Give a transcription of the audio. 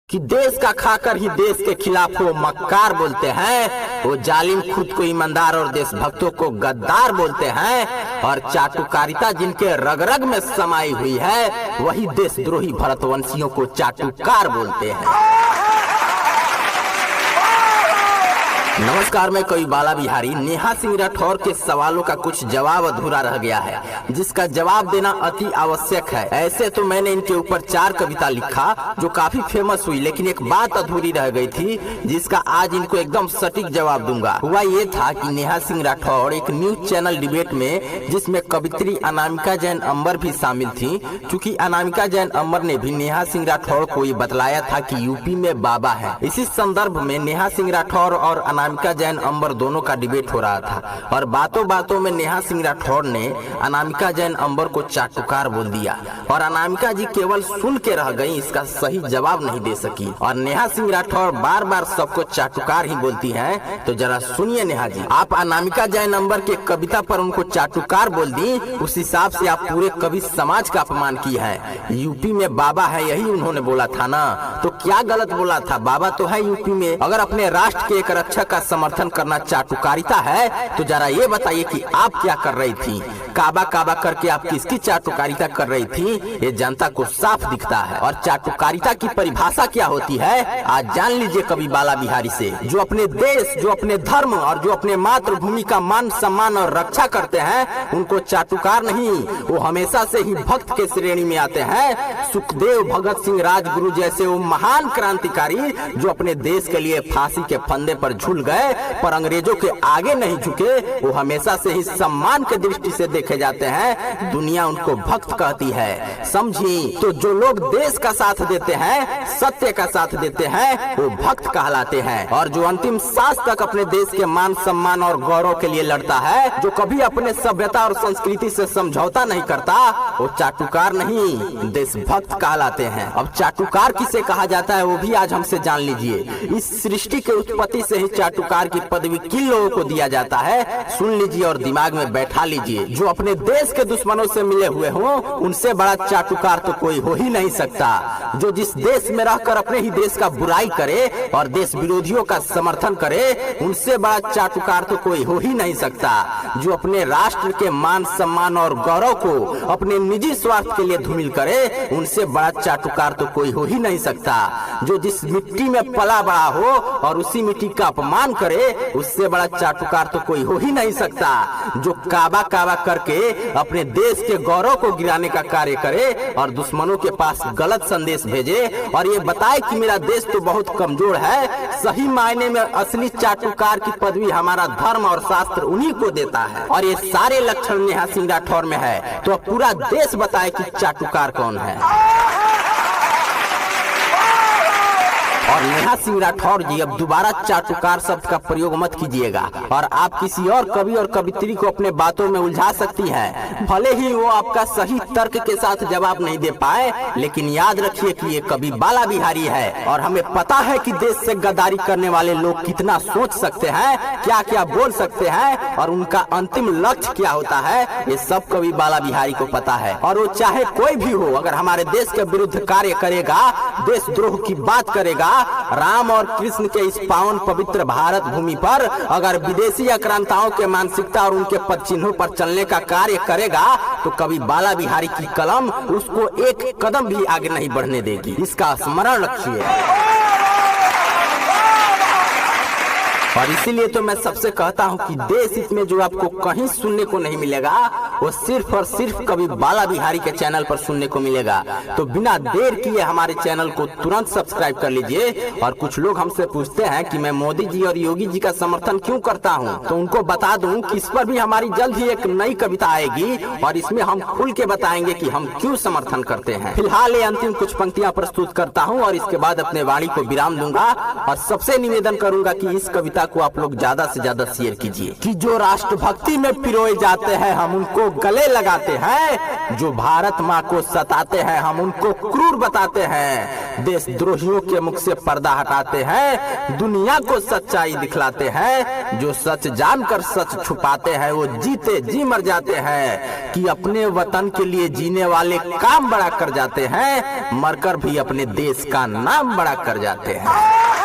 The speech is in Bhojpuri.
कि देश का खाकर ही देश के खिलाफ वो मक्कार बोलते हैं, वो जालिम खुद को ईमानदार और देशभक्तों को गद्दार बोलते हैं, और चाटुकारिता जिनके रग रग में समाई हुई है वही देशद्रोही भरतवंशियों को चाटुकार बोलते हैं। नमस्कार, मैं कवि बाला बिहारी। नेहा सिंह राठौर के सवालों का कुछ जवाब अधूरा रह गया है, जिसका जवाब देना अति आवश्यक है। ऐसे तो मैंने इनके ऊपर 4 कविता लिखा जो काफी फेमस हुई, लेकिन एक बात अधूरी रह गई थी जिसका आज इनको एकदम सटीक जवाब दूंगा। हुआ ये था कि नेहा सिंह राठौर एक न्यूज चैनल डिबेट में, जिसमें कवित्री अनामिका जैन अंबर भी शामिल थी, क्योंकि अनामिका जैन अंबर ने भी नेहा सिंह राठौर को ये बतलाया था कि यूपी में बाबा है। इसी संदर्भ में नेहा सिंह राठौर और अनामिका जैन अंबर दोनों का डिबेट हो रहा था, और बातों बातों में नेहा सिंह राठौर ने अनामिका जैन अंबर को चाटुकार बोल दिया, और अनामिका जी केवल सुन के रह गई, इसका सही जवाब नहीं दे सकी। और नेहा सिंह राठौर बार बार सबको चाटुकार ही बोलती हैं। तो जरा सुनिए नेहा जी, आप अनामिका जैन अंबर के कविता पर उनको चाटुकार बोल दी, उस हिसाब से आप पूरे कवि समाज का अपमान किया है। यूपी में बाबा है यही उन्होंने बोला था ना, तो क्या गलत बोला था? बाबा तो है यूपी में। अगर अपने राष्ट्र के एक रक्षक का समर्थन करना चाटुकारिता है तो जरा ये बताइए कि आप क्या कर रही थी? काबा काबा करके आप किसकी चाटुकारिता कर रही थी? ये जनता को साफ दिखता है। और चाटुकारिता की परिभाषा क्या होती है आज जान लीजिए कवि बाला बिहारी से। जो अपने देश, जो अपने धर्म और जो अपने मातृभूमि का मान सम्मान और रक्षा करते हैं उनको चाटुकार नहीं, वो हमेशा से ही भक्त के श्रेणी में आते हैं। सुखदेव, भगत सिंह, राजगुरु जैसे वो महान क्रांतिकारी जो अपने देश के लिए फांसी के फंदे पर झूल गए पर अंग्रेजों के आगे नहीं झुके, वो हमेशा से ही सम्मान के दृष्टि से देखे जाते हैं। दुनिया उनको भक्त कहती है, समझी? तो जो लोग देश का साथ देते हैं, सत्य का साथ देते हैं, वो भक्त कहलाते हैं। और जो अंतिम सांस तक अपने देश के मान सम्मान और गौरव के लिए लड़ता है, जो कभी अपने सभ्यता और संस्कृति से समझौता नहीं करता, वो चाटुकार नहीं देशभक्त कहलाते हैं। अब चाटुकार किसे कहा जाता है वो भी आज हमसे जान लीजिए। इस सृष्टि के उत्पत्ति से ही चाटुकार की पदवी किन लोगों को दिया जाता है, सुन लीजिए और दिमाग में बैठा लीजिए। जो अपने देश के दुश्मनों से मिले हुए हों, उनसे बड़ा चाटुकार तो कोई हो ही नहीं सकता। जो जिस देश में रहकर अपने ही देश का बुराई करे और देश विरोधियों का समर्थन करे, उनसे बड़ा चाटुकार तो कोई हो ही नहीं सकता। जो अपने राष्ट्र के मान सम्मान और गौरव को अपने निजी स्वार्थ के लिए धूमिल करे, उनसे बड़ा चाटुकार तो कोई हो ही नहीं सकता। जो जिस मिट्टी में पला बड़ा हो और उसी मिट्टी का अपमान करे, उससे बड़ा चाटुकार तो कोई हो ही नहीं सकता। जो काबा काबा करके अपने देश के गौरव को गिराने का कार्य करे और दुश्मनों के पास गलत संदेश भेजे और ये बताए कि मेरा देश तो बहुत कमजोर है, सही मायने में असली चाटुकार की पदवी हमारा धर्म और शास्त्र उन्हीं को देता है। और ये सारे लक्षण नेहा सिंह राठौर में है, तो अब पूरा देश बताए कि चाटुकार कौन है। और नेहा सिंह राठौर जी, अब दोबारा चाटुकार शब्द का प्रयोग मत कीजिएगा, और आप किसी और कवि और कवित्री को अपने बातों में उलझा सकती हैं। भले ही वो आपका सही तर्क के साथ जवाब नहीं दे पाए, लेकिन याद रखिए कि ये कवि बाला बिहारी है, और हमें पता है कि देश से गद्दारी करने वाले लोग कितना सोच सकते हैं, क्या क्या बोल सकते हैं, और उनका अंतिम लक्ष्य क्या होता है, ये सब कवि बाला बिहारी को पता है। और वो चाहे कोई भी हो, अगर हमारे देश के विरुद्ध कार्य करेगा, देशद्रोह की बात करेगा, राम और कृष्ण के इस पावन पवित्र भारत भूमि पर अगर विदेशी आक्रांताओं के मानसिकता और उनके पद चिन्हों पर चलने का कार्य करेगा, तो कवि बाला बिहारी की कलम उसको एक कदम भी आगे नहीं बढ़ने देगी। इसका स्मरण रखिए। और इसीलिए तो मैं सबसे कहता हूं कि देश हित में जो आपको कहीं सुनने को नहीं मिलेगा, वो सिर्फ और सिर्फ कवि बाला बिहारी के चैनल पर सुनने को मिलेगा। तो बिना देर किए हमारे चैनल को तुरंत सब्सक्राइब कर लीजिए। और कुछ लोग हमसे पूछते हैं कि मैं मोदी जी और योगी जी का समर्थन क्यों करता हूं, तो उनको बता दूं कि इस पर भी हमारी जल्द ही एक नई कविता आएगी, और इसमें हम खुल के बताएंगे कि हम क्यों समर्थन करते हैं। फिलहाल ये अंतिम कुछ पंक्तियां प्रस्तुत करता हूँ और इसके बाद अपने वाणी को विराम दूंगा। और सबसे निवेदन करूंगा कि इस कविता को आप लोग ज्यादा से ज्यादा शेयर कीजिए। कि जो राष्ट्रभक्ति में पिरोए जाते हैं हम उनको को गले लगाते हैं। जो भारत माँ को सताते हैं हम उनको क्रूर बताते हैं। देशद्रोहियों के मुख से पर्दा हटाते हैं, दुनिया को सच्चाई दिखलाते हैं। जो सच जानकर सच छुपाते हैं वो जीते जी मर जाते हैं। कि अपने वतन के लिए जीने वाले काम बड़ा कर जाते हैं, मरकर भी अपने देश का नाम बड़ा कर जाते हैं।